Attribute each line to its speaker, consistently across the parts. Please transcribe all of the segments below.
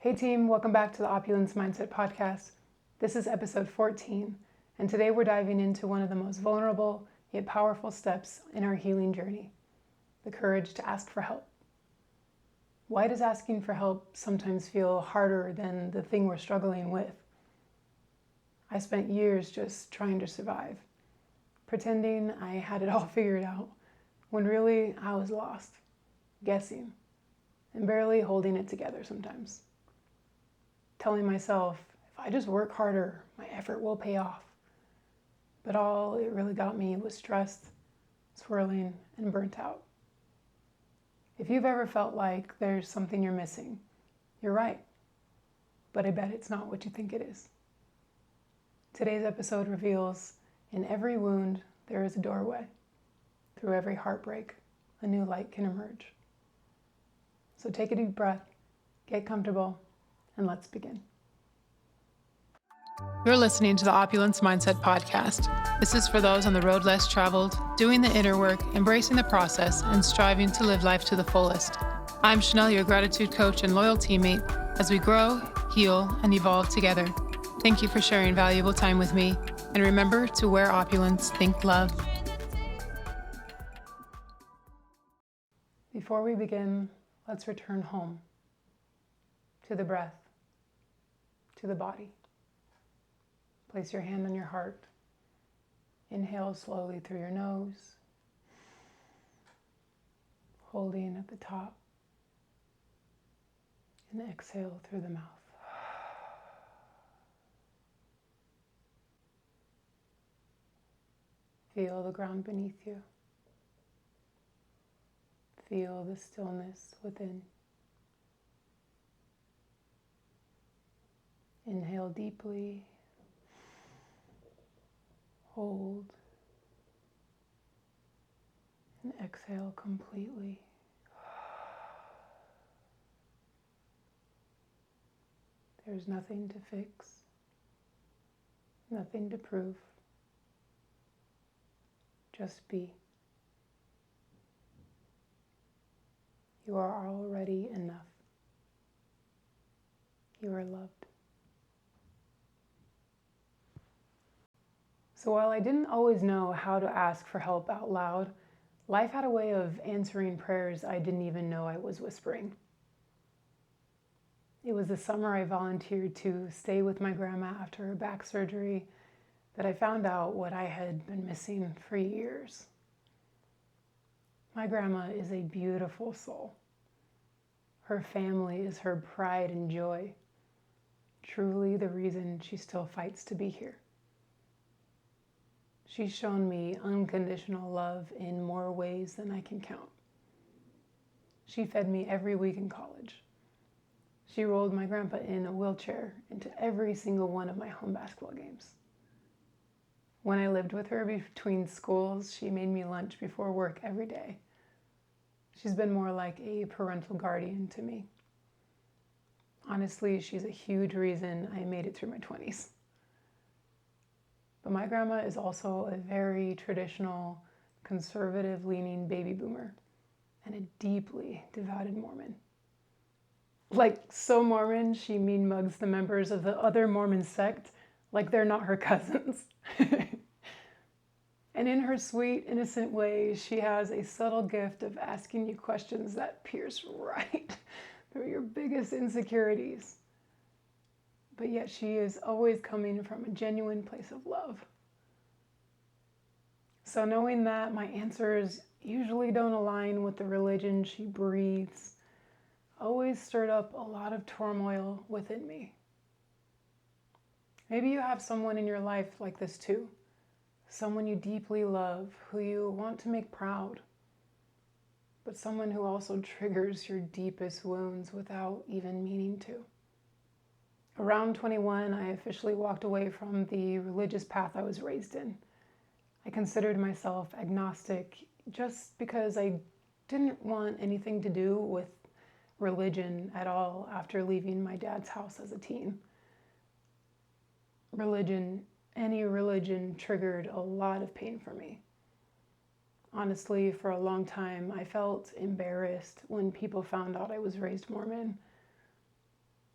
Speaker 1: Hey team, welcome back to the Opulence Mindset Podcast. This is episode 14, and today we're diving into one of the most vulnerable yet powerful steps in our healing journey, the courage to ask for help. Why does asking for help sometimes feel harder than the thing we're struggling with? I spent years just trying to survive, pretending I had it all figured out, when really I was lost, guessing, and barely holding it together sometimes. Telling myself, if I just work harder, my effort will pay off. But all it really got me was stressed, swirling, and burnt out. If you've ever felt like there's something you're missing, you're right. But I bet it's not what you think it is. Today's episode reveals, in every wound, there is a doorway. Through every heartbreak, a new light can emerge. So take a deep breath, get comfortable, and let's begin. You're listening to the Opulence Mindset Podcast. This is for those on the road less traveled, doing the inner work, embracing the process, and striving to live life to the fullest. I'm Chanel, your gratitude coach and loyal teammate, as we grow, heal, and evolve together. Thank you for sharing valuable time with me, and remember to wear opulence, think love. Before we begin, let's return home, to the breath, to the body. Place your hand on your heart. Inhale slowly through your nose, holding at the top, and exhale through the mouth. Feel the ground beneath you. Feel the stillness within. Inhale deeply. Hold. And exhale completely. There's nothing to fix, nothing to prove. Just be. You are already enough. You are loved. So while I didn't always know how to ask for help out loud, life had a way of answering prayers I didn't even know I was whispering. It was the summer I volunteered to stay with my grandma after her back surgery that I found out what I had been missing for years. My grandma is a beautiful soul. Her family is her pride and joy, truly the reason she still fights to be here. She's shown me unconditional love in more ways than I can count. She fed me every week in college. She rolled my grandpa in a wheelchair into every single one of my home basketball games. When I lived with her between schools, she made me lunch before work every day. She's been more like a parental guardian to me. Honestly, she's a huge reason I made it through my 20s. But my grandma is also a very traditional, conservative-leaning baby boomer and a deeply devoted Mormon. Like so Mormon, she mean mugs the members of the other Mormon sect like they're not her cousins. And in her sweet, innocent way, she has a subtle gift of asking you questions that pierce right through your biggest insecurities. But yet she is always coming from a genuine place of love. So knowing that my answers usually don't align with the religion she breathes, always stirred up a lot of turmoil within me. Maybe you have someone in your life like this too. Someone you deeply love, who you want to make proud, but someone who also triggers your deepest wounds without even meaning to. Around 21, I officially walked away from the religious path I was raised in. I considered myself agnostic just because I didn't want anything to do with religion at all after leaving my dad's house as a teen. Any religion triggered a lot of pain for me. Honestly, for a long time, I felt embarrassed when people found out I was raised Mormon.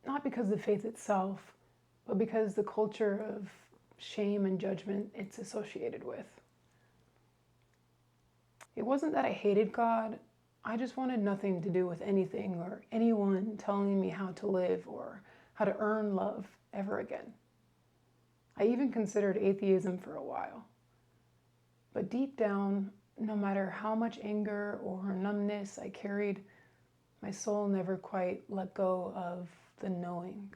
Speaker 1: not because of the faith itself, but because the culture of shame and judgment it's associated with. It wasn't that I hated God, I just wanted nothing to do with anything or anyone telling me how to live or how to earn love ever again. I even considered atheism for a while. But deep down, no matter how much anger or numbness I carried, my soul never quite let go of the knowing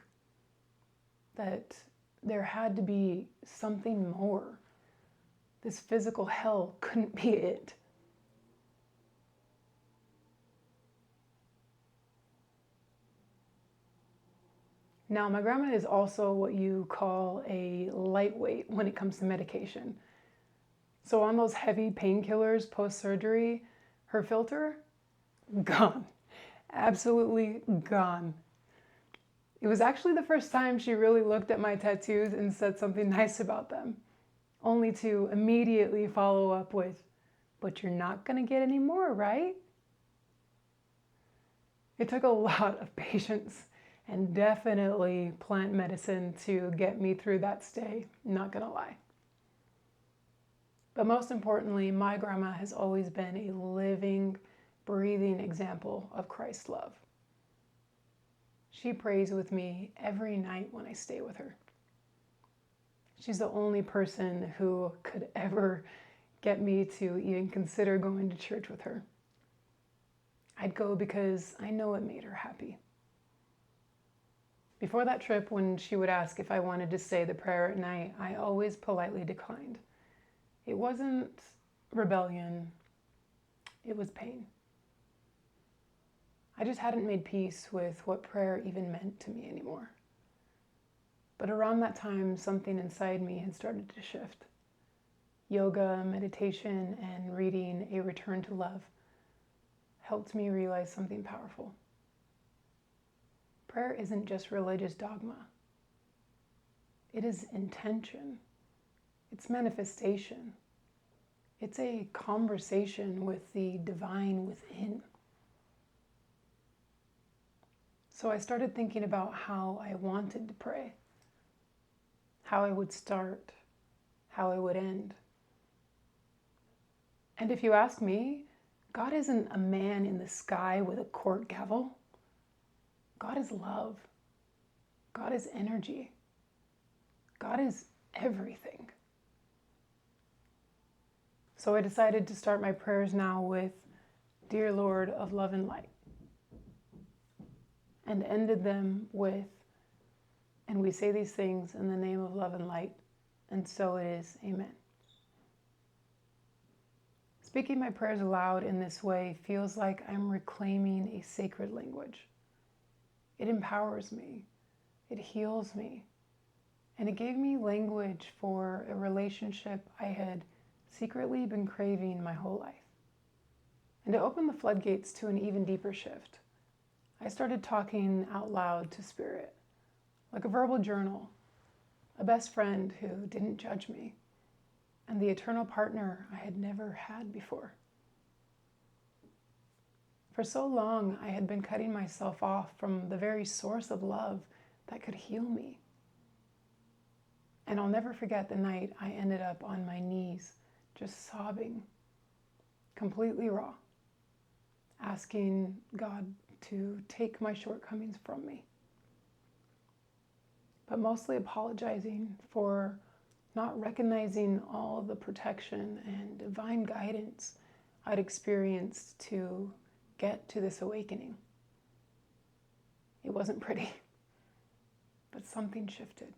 Speaker 1: that there had to be something more. This physical hell couldn't be it. Now, my grandma is also what you call a lightweight when it comes to medication. So on those heavy painkillers post-surgery, her filter, gone. Absolutely gone. It was actually the first time she really looked at my tattoos and said something nice about them, only to immediately follow up with, "But you're not gonna get any more, right?" It took a lot of patience and definitely plant medicine to get me through that stay, not gonna lie. But most importantly, my grandma has always been a living, breathing example of Christ's love. She prays with me every night when I stay with her. She's the only person who could ever get me to even consider going to church with her. I'd go because I know it made her happy. Before that trip, when she would ask if I wanted to say the prayer at night, I always politely declined. It wasn't rebellion, it was pain. I just hadn't made peace with what prayer even meant to me anymore. But around that time, something inside me had started to shift. Yoga, meditation, and reading A Return to Love helped me realize something powerful. Prayer isn't just religious dogma. It is intention. It's manifestation. It's a conversation with the divine within. So I started thinking about how I wanted to pray, how I would start, how I would end. And if you ask me, God isn't a man in the sky with a court gavel. God is love. God is energy. God is everything. So I decided to start my prayers now with, "Dear Lord of love and light," and ended them with, "And we say these things in the name of love and light, and so it is, amen." Speaking my prayers aloud in this way feels like I'm reclaiming a sacred language. It empowers me, it heals me, and it gave me language for a relationship I had secretly been craving my whole life. And it opened the floodgates to an even deeper shift. I started talking out loud to Spirit, like a verbal journal, a best friend who didn't judge me, and the eternal partner I had never had before. For so long, I had been cutting myself off from the very source of love that could heal me. And I'll never forget the night I ended up on my knees, just sobbing, completely raw, asking God to take my shortcomings from me, but mostly apologizing for not recognizing all the protection and divine guidance I'd experienced to get to this awakening. It wasn't pretty, but something shifted.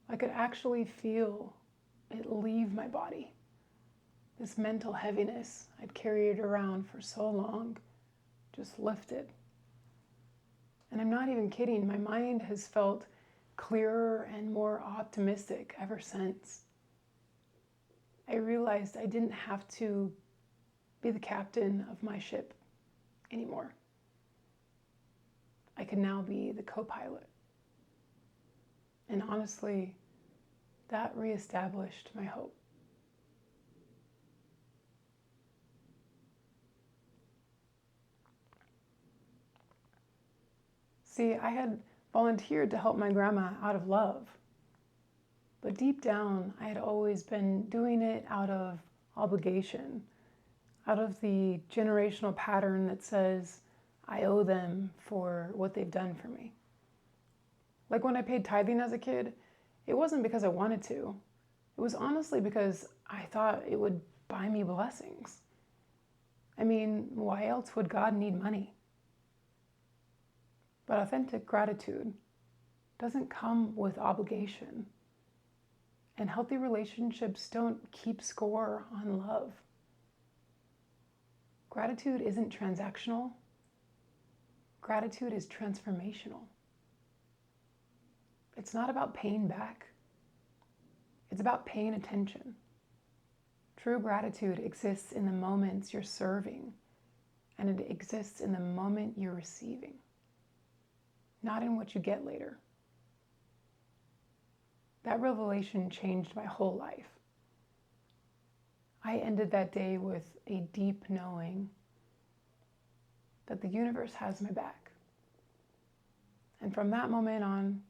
Speaker 1: I could actually feel it leave my body. This mental heaviness I'd carried around for so long just lifted. And I'm not even kidding, my mind has felt clearer and more optimistic ever since. I realized I didn't have to be the captain of my ship anymore. I could now be the co-pilot. And honestly, that reestablished my hope. See, I had volunteered to help my grandma out of love. But deep down, I had always been doing it out of obligation, out of the generational pattern that says I owe them for what they've done for me. Like when I paid tithing as a kid, it wasn't because I wanted to. It was honestly because I thought it would buy me blessings. I mean, why else would God need money? But authentic gratitude doesn't come with obligation. And healthy relationships don't keep score on love. Gratitude isn't transactional. Gratitude is transformational. It's not about paying back. It's about paying attention. True gratitude exists in the moments you're serving, and it exists in the moment you're receiving, not in what you get later. That revelation changed my whole life. I ended that day with a deep knowing that the universe has my back. And from that moment on,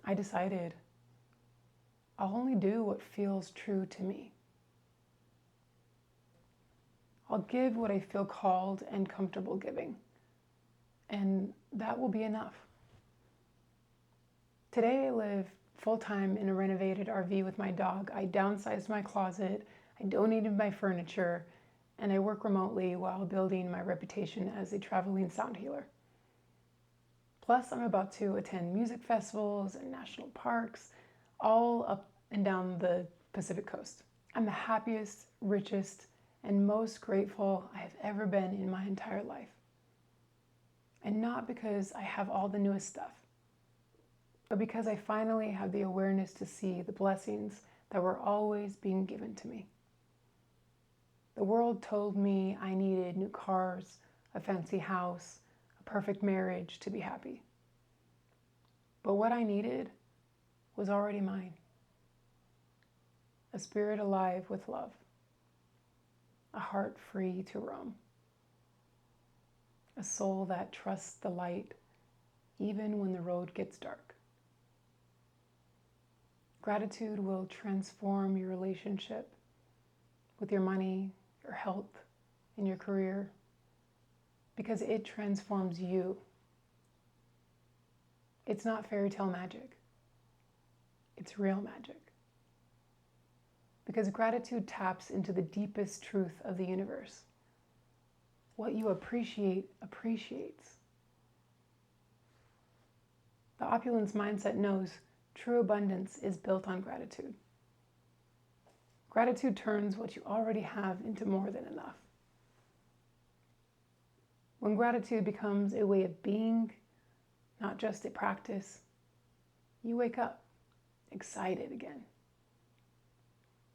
Speaker 1: I decided I'll only do what feels true to me. I'll give what I feel called and comfortable giving, and that will be enough. Today I live full-time in a renovated RV with my dog. I downsized my closet, I donated my furniture, and I work remotely while building my reputation as a traveling sound healer. Plus, I'm about to attend music festivals and national parks, all up and down the Pacific coast. I'm the happiest, richest, and most grateful I have ever been in my entire life. And not because I have all the newest stuff, but because I finally have the awareness to see the blessings that were always being given to me. The world told me I needed new cars, a fancy house, a perfect marriage to be happy. But what I needed was already mine. A spirit alive with love. A heart free to roam. A soul that trusts the light even when the road gets dark. Gratitude will transform your relationship with your money, your health, and your career because it transforms you. It's not fairy tale magic. It's real magic. Because gratitude taps into the deepest truth of the universe. What you appreciate appreciates. The Opulence Mindset knows true abundance is built on gratitude. Gratitude turns what you already have into more than enough. When gratitude becomes a way of being, not just a practice, you wake up excited again.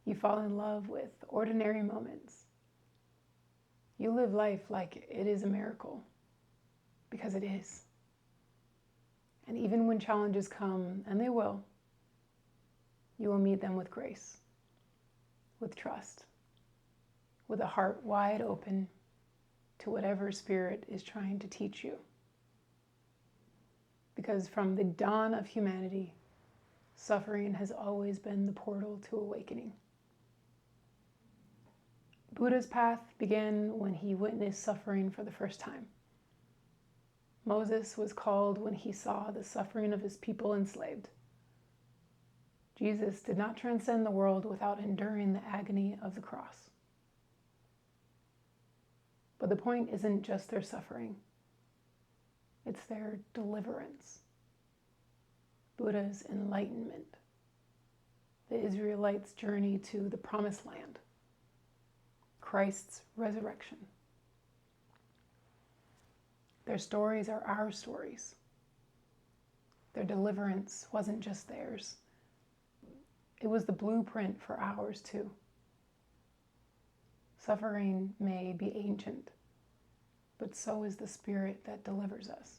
Speaker 1: You fall in love with ordinary moments. You live life like it is a miracle, because it is. And even when challenges come, and they will, you will meet them with grace, with trust, with a heart wide open to whatever spirit is trying to teach you. Because from the dawn of humanity, suffering has always been the portal to awakening. Buddha's path began when he witnessed suffering for the first time. Moses was called when he saw the suffering of his people enslaved. Jesus did not transcend the world without enduring the agony of the cross. But the point isn't just their suffering. It's their deliverance. Buddha's enlightenment. The Israelites' journey to the promised land. Christ's resurrection. Their stories are our stories. Their deliverance wasn't just theirs. It was the blueprint for ours too. Suffering may be ancient, but so is the spirit that delivers us.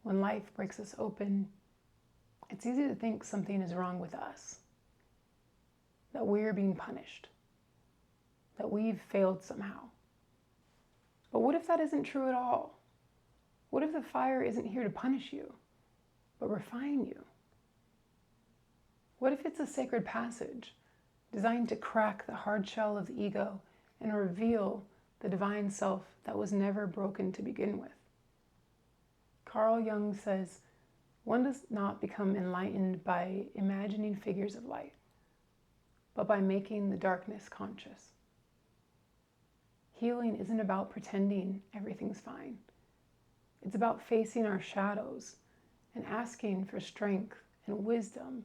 Speaker 1: When life breaks us open, it's easy to think something is wrong with us, that we're being punished, that we've failed somehow. But what if that isn't true at all? What if the fire isn't here to punish you, but refine you? What if it's a sacred passage designed to crack the hard shell of the ego and reveal the divine self that was never broken to begin with? Carl Jung says, one does not become enlightened by imagining figures of light, but by making the darkness conscious. Healing isn't about pretending everything's fine. It's about facing our shadows and asking for strength and wisdom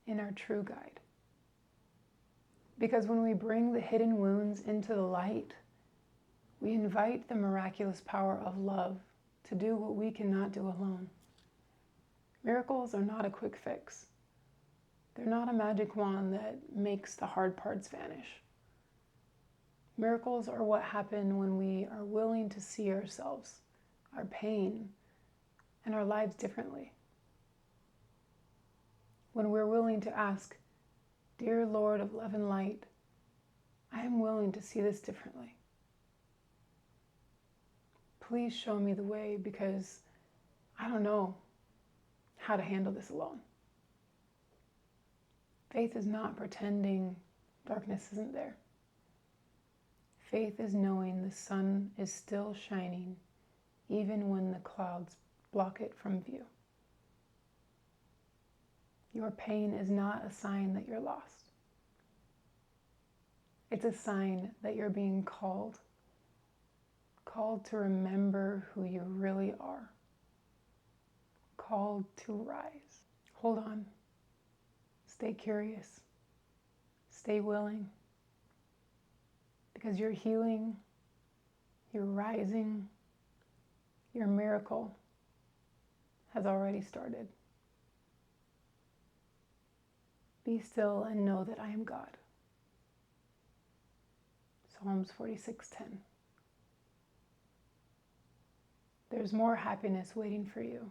Speaker 1: in our true guide. Because when we bring the hidden wounds into the light, we invite the miraculous power of love to do what we cannot do alone. Miracles are not a quick fix. They're not a magic wand that makes the hard parts vanish. Miracles are what happen when we are willing to see ourselves, our pain, and our lives differently. When we're willing to ask, "Dear Lord of love and light, I am willing to see this differently. Please show me the way because I don't know how to handle this alone." Faith is not pretending darkness isn't there. Faith is knowing the sun is still shining even when the clouds block it from view. Your pain is not a sign that you're lost. It's a sign that you're being called to remember who you really are, called to rise. Hold on. Stay curious. Stay willing. Because your healing, your rising, your miracle has already started. Be still and know that I am God. Psalms 46:10. There's more happiness waiting for you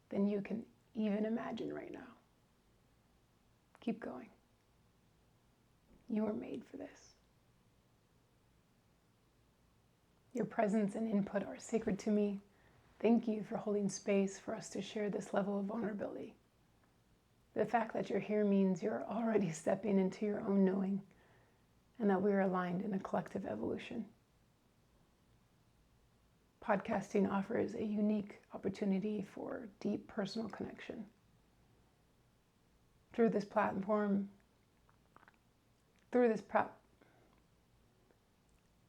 Speaker 1: than you can even imagine right now. Keep going. You were made for this. Your presence and input are sacred to me. Thank you for holding space for us to share this level of vulnerability. The fact that you're here means you're already stepping into your own knowing and that we are aligned in a collective evolution. Podcasting offers a unique opportunity for deep personal connection. Through this platform,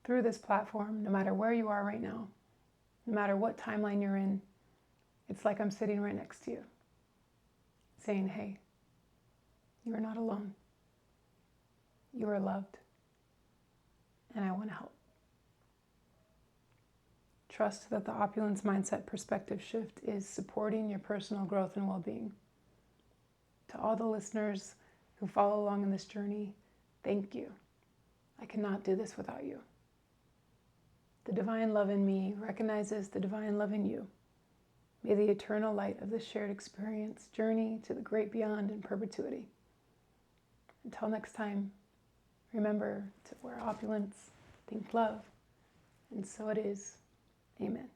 Speaker 1: no matter where you are right now, no matter what timeline you're in, it's like I'm sitting right next to you, saying, "Hey, you are not alone. You are loved, and I want to help." Trust that the Opulence Mindset perspective shift is supporting your personal growth and well-being. To all the listeners who follow along in this journey, thank you. I cannot do this without you. The divine love in me recognizes the divine love in you. May the eternal light of this shared experience journey to the great beyond in perpetuity. Until next time, remember to wear opulence, think love, and so it is. Amen.